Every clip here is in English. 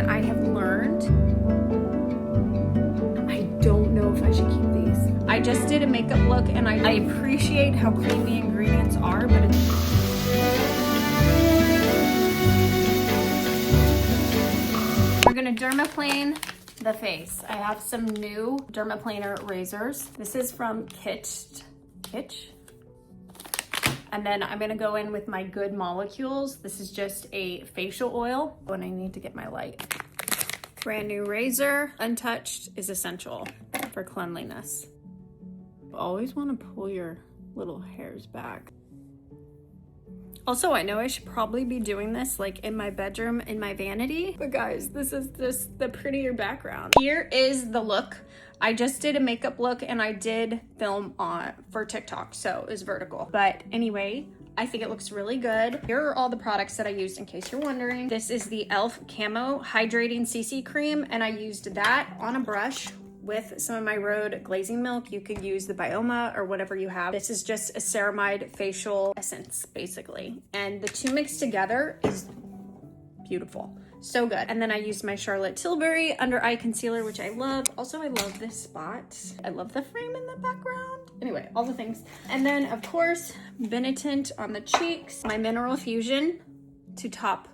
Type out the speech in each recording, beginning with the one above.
that I have learned. I don't know if I should keep these. I just did a makeup look and I appreciate how clean the ingredients are, but we're gonna dermaplane the face. I have some new dermaplaner razors. This is from Kitsch. And then I'm gonna go in with my Good Molecules. This is just a facial oil when I need to get my light. Brand new razor. Untouched is essential for cleanliness. You always wanna pull your little hairs back. Also, I know I should probably be doing this like in my bedroom in my vanity, but guys, this is just the prettier background. Here is the look. I just did a makeup look and I did film on for TikTok, so it was vertical. But anyway, I think it looks really good. Here are all the products that I used in case you're wondering. This is the e.l.f. Camo Hydrating CC Cream, and I used that on a brush with some of my Rhode glazing milk. You could use the Bioma or whatever you have. This is just a ceramide facial essence, basically. And the two mixed together is beautiful. So good. And then I used my Charlotte Tilbury under eye concealer, which I love. Also, I love this spot. I love the frame in the background. Anyway, all the things. And then of course, Benetint on the cheeks, my Mineral Fusion to top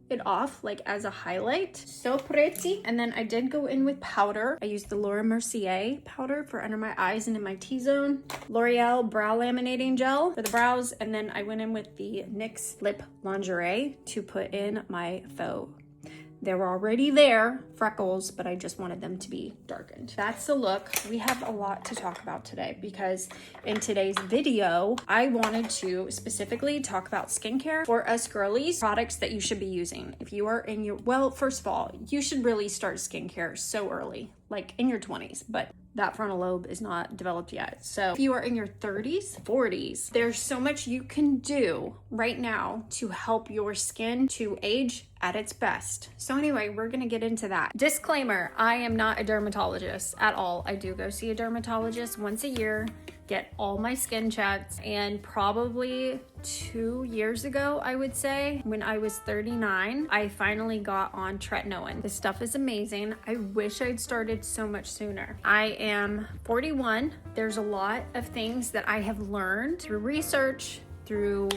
it off like as a highlight. So pretty. And then I did go in with powder. I used the Laura Mercier powder for under my eyes and in my T-zone. L'Oreal Brow Laminating Gel for the brows. And then I went in with the NYX Lip Lingerie to put in my faux. They were already there, freckles, but I just wanted them to be darkened. That's the look. We have a lot to talk about today because in today's video, I wanted to specifically talk about skincare for us girlies, products that you should be using. If you are in your, well, first of all, you should really start skincare so early, like in your 20s, but that frontal lobe is not developed yet. So if you are in your 30s, 40s, there's so much you can do right now to help your skin to age at its best. So anyway, we're gonna get into that. Disclaimer, I am not a dermatologist at all. I do go see a dermatologist once a year, get all my skin checks, and probably 2 years ago, I would say, when I was 39, I finally got on Tretinoin. This stuff is amazing. I wish I'd started so much sooner. I am 41. There's a lot of things that I have learned through research, through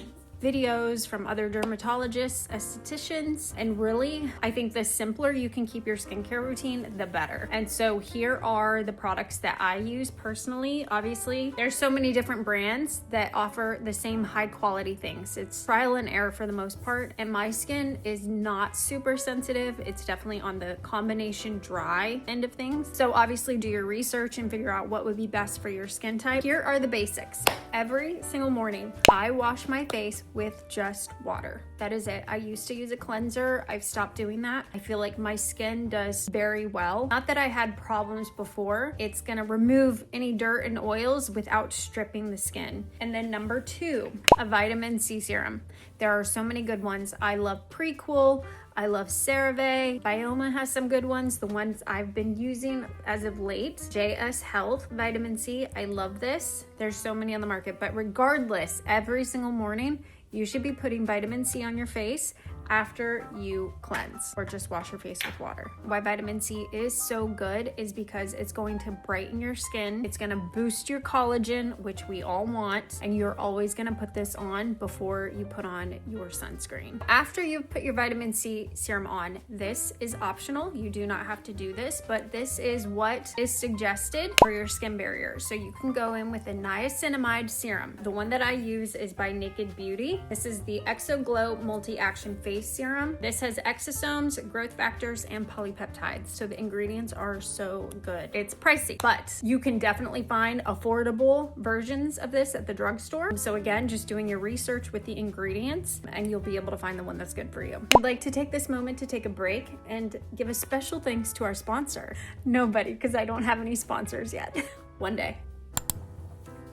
videos from other dermatologists, estheticians, and really, I think the simpler you can keep your skincare routine, the better. And so here are the products that I use personally. Obviously, there's so many different brands that offer the same high quality things. It's trial and error for the most part, and my skin is not super sensitive. It's definitely on the combination dry end of things. So obviously do your research and figure out what would be best for your skin type. Here are the basics. Every single morning, I wash my face with just water. That is it. I used to use a cleanser. I've stopped doing that. I feel like my skin does very well. Not that I had problems before. It's gonna remove any dirt and oils without stripping the skin. And then number 2, a vitamin C serum. There are so many good ones. I love Prequel. I love CeraVe. Bioma has some good ones. The ones I've been using as of late, JS Health Vitamin C. I love this. There's so many on the market, but regardless, every single morning, you should be putting vitamin C on your face after you cleanse or just wash your face with water. Why vitamin C is so good is because it's going to brighten your skin. It's gonna boost your collagen, which we all want, and you're always gonna put this on before you put on your sunscreen. After you've put your vitamin C serum on, this is optional. You do not have to do this, but this is what is suggested for your skin barrier. So you can go in with a niacinamide serum. The one that I use is by Naked Beauty. This is the Exo Glow Multi-Action Face Serum. This has exosomes, growth factors, and polypeptides. So the ingredients are so good. It's pricey, but you can definitely find affordable versions of this at the drugstore. So again, just doing your research with the ingredients and you'll be able to find the one that's good for you. I'd like to take this moment to take a break and give a special thanks to our sponsor. Nobody, because I don't have any sponsors yet. One day.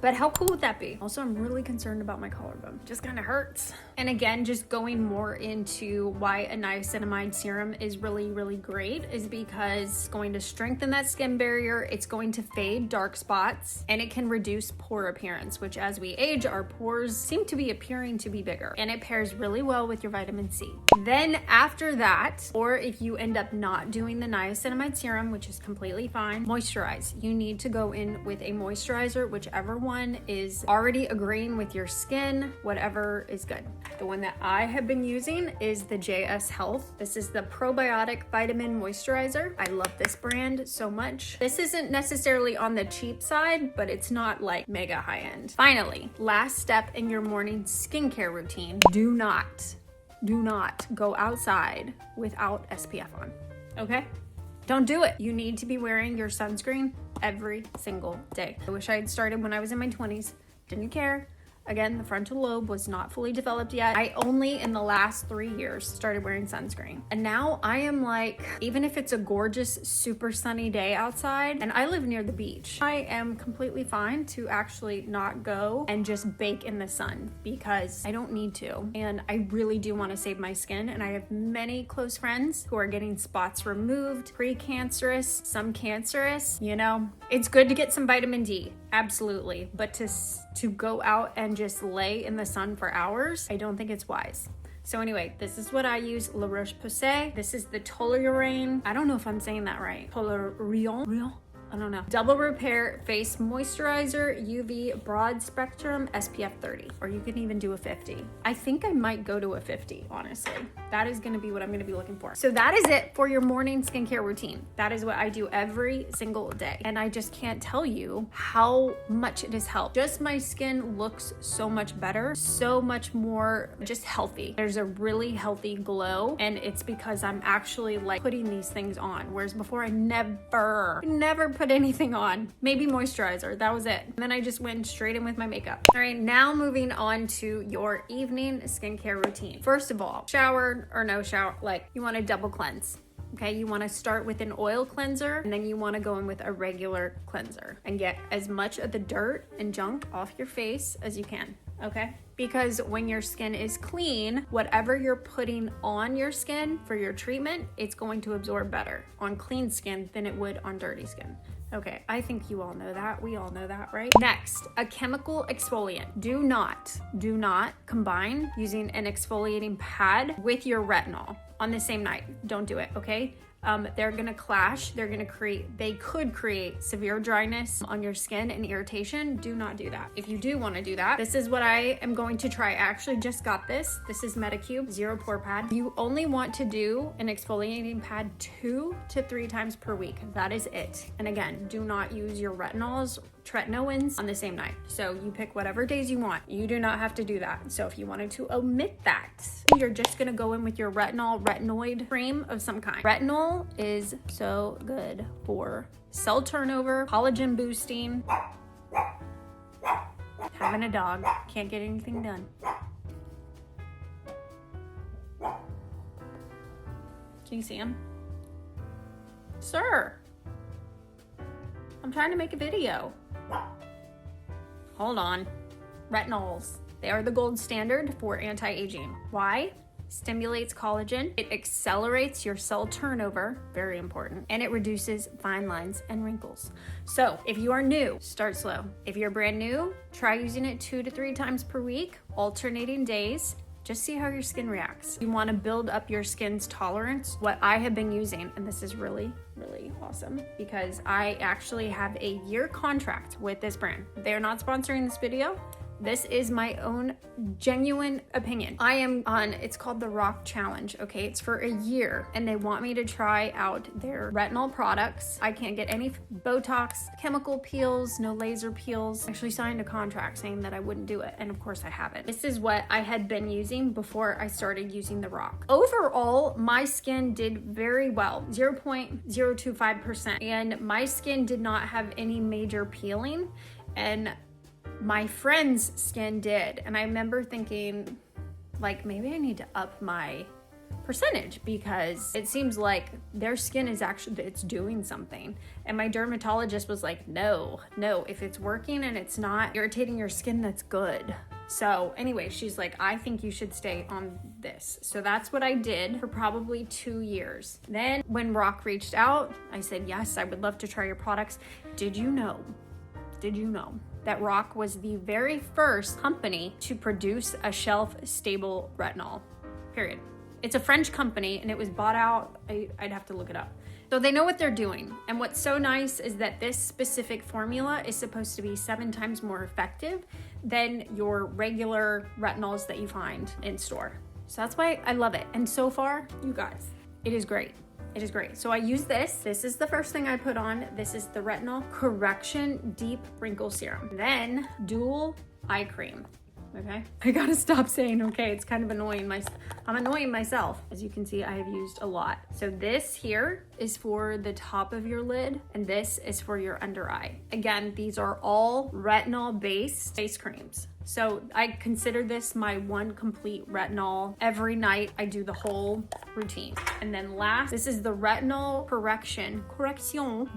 But how cool would that be? Also, I'm really concerned about my collarbone. Just kind of hurts. And again, just going more into why a niacinamide serum is really, really great is because it's going to strengthen that skin barrier. It's going to fade dark spots, and it can reduce pore appearance, which as we age, our pores seem to be appearing to be bigger, and it pairs really well with your vitamin C. Then after that, or if you end up not doing the niacinamide serum, which is completely fine, moisturize. You need to go in with a moisturizer, whichever one is already agreeing with your skin, whatever is good. The one that I have been using is the JS Health. This is the probiotic vitamin moisturizer. I love this brand so much. This isn't necessarily on the cheap side, but it's not like mega high end. Finally, last step in your morning skincare routine, do not go outside without SPF on, okay? Don't do it. You need to be wearing your sunscreen every single day. I wish I had started when I was in my 20s. Didn't care. Again, the frontal lobe was not fully developed yet. I only in the last 3 years started wearing sunscreen. And now I am like, even if it's a gorgeous, super sunny day outside, and I live near the beach, I am completely fine to actually not go and just bake in the sun because I don't need to. And I really do want to save my skin. And I have many close friends who are getting spots removed, pre-cancerous, some cancerous. You know, it's good to get some vitamin D. Absolutely. But to go out and just lay in the sun for hours, I don't think it's wise. So anyway, this is what I use, La Roche-Posay. This is the Toleriane. I don't know if I'm saying that right. Toleriane? I don't know. Double Repair Face Moisturizer, UV Broad Spectrum, SPF 30. Or you can even do a 50. I think I might go to a 50, honestly. That is gonna be what I'm gonna be looking for. So that is it for your morning skincare routine. That is what I do every single day. And I just can't tell you how much it has helped. Just my skin looks so much better, so much more just healthy. There's a really healthy glow, and it's because I'm actually like putting these things on. Whereas before I never put anything on. Maybe moisturizer, that was it. And then I just went straight in with my makeup. All right, now moving on to your evening skincare routine. First of all, shower or no shower, like you want to double cleanse. Okay, you want to start with an oil cleanser, and then you want to go in with a regular cleanser and get as much of the dirt and junk off your face as you can, okay? Because when your skin is clean, whatever you're putting on your skin for your treatment, it's going to absorb better on clean skin than it would on dirty skin. Okay, I think you all know that. We all know that, right? Next, a chemical exfoliant. Do not combine using an exfoliating pad with your retinol on the same night. Don't do it, okay? They're gonna clash. They could create severe dryness on your skin and irritation. Do not do that. If you do want to do that, this is what I am going to try. I actually just got this. This is Medicube Zero Pore Pad. You only want to do an exfoliating pad 2 to 3 times per week. That is it. And again, do not use your Tretinoins on the same night. So you pick whatever days you want. You do not have to do that. So if you wanted to omit that, you're just gonna go in with your retinoid cream of some kind. Retinol is so good for cell turnover, collagen boosting. Having a dog, can't get anything done. Can you see him? Sir, I'm trying to make a video. Hold on. Retinols. They are the gold standard for anti-aging. Why? Stimulates collagen. It accelerates your cell turnover, very important, and it reduces fine lines and wrinkles. So if you are new, start slow. If you're brand new, try using it 2 to 3 times per week, alternating days. Just see how your skin reacts. You want to build up your skin's tolerance. What I have been using, and this is really, really awesome because I actually have a year contract with this brand. They're not sponsoring this video. This is my own genuine opinion. I am on, it's called the Rock Challenge, okay? It's for a year, and they want me to try out their retinol products. I can't get any Botox, chemical peels, no laser peels. I actually signed a contract saying that I wouldn't do it, and of course I haven't. This is what I had been using before I started using the Rock. Overall, my skin did very well, 0.025%, and my skin did not have any major peeling, and my friend's skin did. And I remember thinking, like, maybe I need to up my percentage, because it seems like their skin is actually, it's doing something. And my dermatologist was like, no, if it's working and it's not irritating your skin, that's good. So anyway, she's like, I think you should stay on this. So that's what I did for probably 2 years. Then when Rock reached out, I said, yes, I would love to try your products. Did you know that Rock was the very first company to produce a shelf-stable retinol, period. It's a French company and it was bought out, I'd have to look it up. So they know what they're doing. And what's so nice is that this specific formula is supposed to be 7 times more effective than your regular retinols that you find in store. So that's why I love it. And so far, you guys, it is great. It is great. So I use this. This is the first thing I put on. This is the Retinol Correction Deep Wrinkle Serum. Then Dual Eye Cream. Okay, I gotta stop saying okay. It's kind of annoying. I'm annoying myself. As you can see, I have used a lot. So this here is for the top of your lid, and this is for your under eye. Again, these are all retinol-based face creams. So I consider this my one complete retinol. Every night I do the whole routine. And then last, this is the Retinol Correction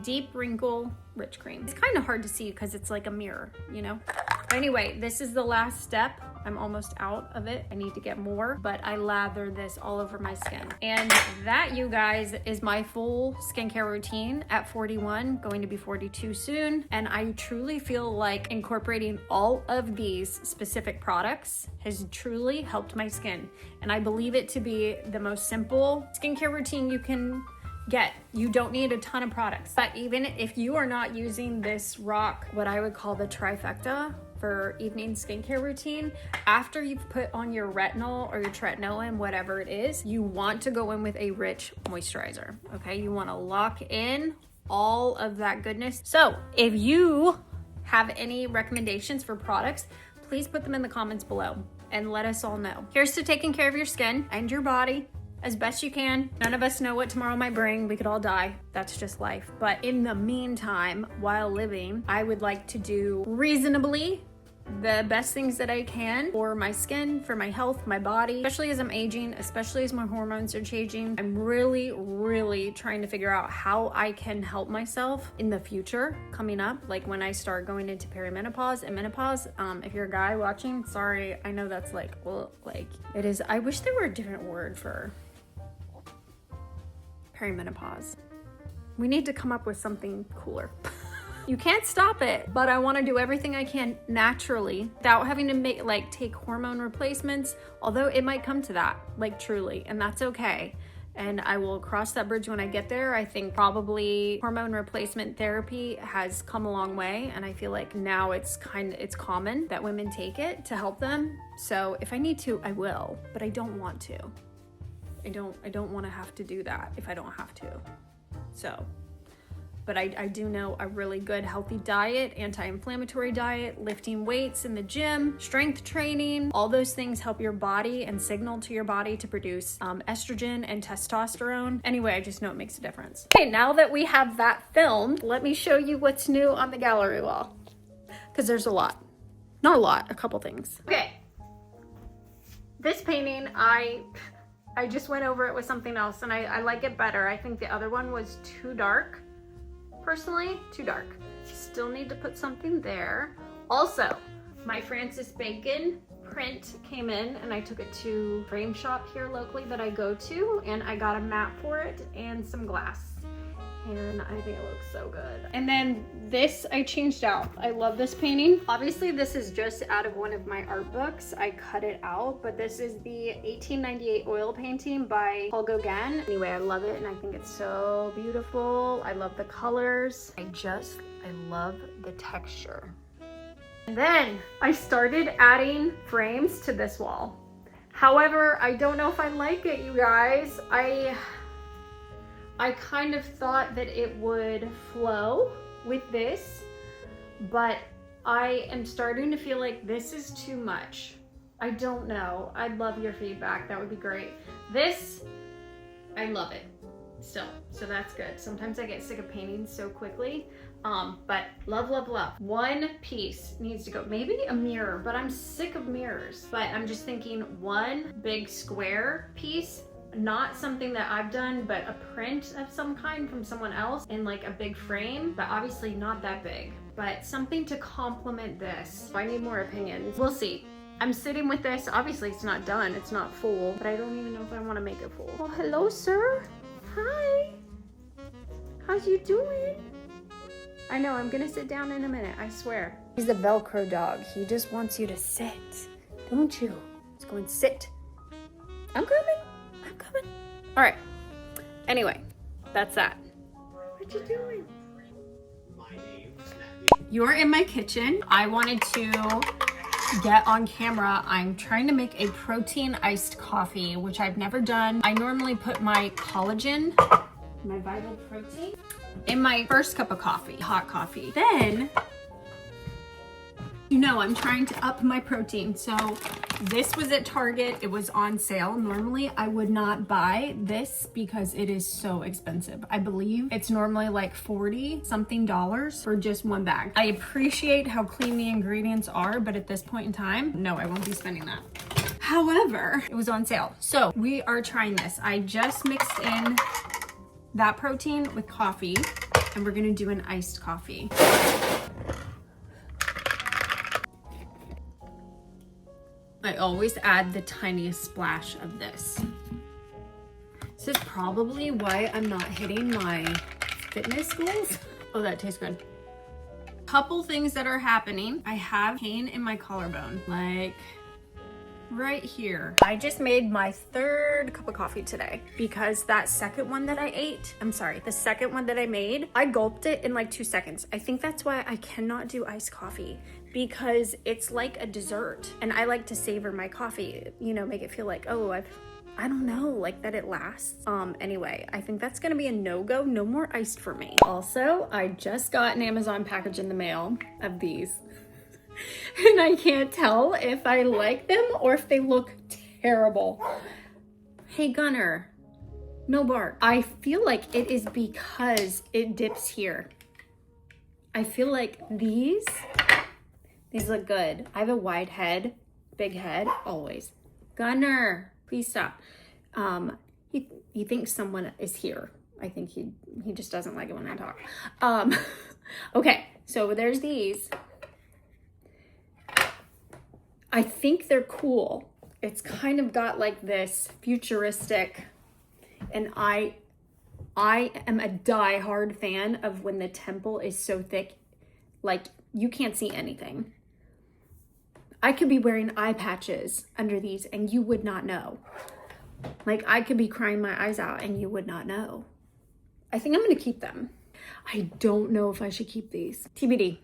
Deep Wrinkle Rich Cream. It's kind of hard to see because it's like a mirror, you know? But anyway, this is the last step. I'm almost out of it. I need to get more, but I lather this all over my skin. And that, you guys, is my full skincare routine at 41, going to be 42 soon. And I truly feel like incorporating all of these specific products has truly helped my skin. And I believe it to be the most simple skincare routine you can get. You don't need a ton of products. But even if you are not using this Rock, what I would call the trifecta for evening skincare routine, after you've put on your retinol or your tretinoin, whatever it is, you want to go in with a rich moisturizer, okay? You want to lock in all of that goodness. So if you have any recommendations for products, please put them in the comments below and let us all know. Here's to taking care of your skin and your body as best you can. None of us know what tomorrow might bring. We could all die. That's just life. But in the meantime, while living, I would like to do reasonably the best things that I can for my skin, for my health, my body, especially as I'm aging, especially as my hormones are changing. I'm really trying to figure out how I can help myself in the future coming up, like when I start going into perimenopause and menopause. If you're a guy watching, sorry, I know that's like, well, like it is. I wish there were a different word for perimenopause. We need to come up with something cooler. You can't stop it, but I want to do everything I can naturally without having to take hormone replacements, although it might come to that, like truly, and that's okay. And I will cross that bridge when I get there. I think probably hormone replacement therapy has come a long way, and I feel like now it's common that women take it to help them. So if I need to, I will, but I don't want to. I don't want to have to do that if I don't have to. So, but I do know a really good healthy diet, anti-inflammatory diet, lifting weights in the gym, strength training, all those things help your body and signal to your body to produce estrogen and testosterone. Anyway, I just know it makes a difference. Okay, now that we have that filmed, let me show you what's new on the gallery wall. Because there's a lot. Not a lot, a couple things. Okay. This painting, I just went over it with something else and I like it better. I think the other one was too dark. Personally, too dark. Still need to put something there. Also, my Francis Bacon print came in and I took it to frame shop here locally that I go to, and I got a mat for it and some glass. And I think it looks so good. And then this I changed out. I love this painting. Obviously this is just out of one of my art books. I cut it out, but this is the 1898 oil painting by Paul Gauguin. Anyway, I love it and I think it's so beautiful. I love the colors. I love the texture. And then I started adding frames to this wall. However, I don't know if I like it, you guys. I kind of thought that it would flow with this, but I am starting to feel like this is too much. I don't know. I'd love your feedback. That would be great. This, I love it still, so that's good. Sometimes I get sick of painting so quickly, but love. One piece needs to go. Maybe a mirror, but I'm sick of mirrors. But I'm just thinking one big square piece Not something that I've done, but a print of some kind from someone else in like a big frame, but obviously not that big. But something to complement this. I need more opinions. We'll see. I'm sitting with this. Obviously it's not done, it's not full, but I don't even know if I want to make it full. Oh, hello, sir. Hi. How's you doing? I know, I'm gonna sit down in a minute, I swear. He's a Velcro dog. He just wants you to sit, don't you? Let's go and sit. I'm coming. I'm coming. All right. Anyway, that's that. What you doing? You're in my kitchen. I wanted to get on camera. I'm trying to make a protein iced coffee, which I've never done. I normally put my collagen, my vital protein, in my first cup of coffee, hot coffee. Then, you know, I'm trying to up my protein. So this was at Target. It was on sale. Normally I would not buy this because it is so expensive. I believe it's normally like $40 something for just one bag. I appreciate how clean the ingredients are, but at this point in time, no, I won't be spending that. However, it was on sale. So we are trying this. I just mixed in that protein with coffee, and we're gonna do an iced coffee. I always add the tiniest splash of this. This is probably why I'm not hitting my fitness goals. Oh, that tastes good. Couple things that are happening. I have pain in my collarbone, like right here. I just made my third cup of coffee today because that second one that I ate, the second one that I made, I gulped it in like 2 seconds. I think that's why I cannot do iced coffee, because it's like a dessert and I like to savor my coffee, you know, make it feel like, oh, I don't know, like that it lasts. Anyway, I think that's gonna be a no-go, no more iced for me. Also, I just got an Amazon package in the mail of these. And I can't tell if I like them or if they look terrible. Hey Gunner, no bark. I feel like it is because it dips here. I feel like these look good. I have a wide head, big head, always. Gunner, please stop. He thinks someone is here. I think he just doesn't like it when I talk. Okay, so there's these. I think they're cool. It's kind of got like this futuristic, and I am a die-hard fan of when the temple is so thick, like you can't see anything. I could be wearing eye patches under these and you would not know. Like I could be crying my eyes out and you would not know. I think I'm gonna keep them. I don't know if I should keep these. TBD.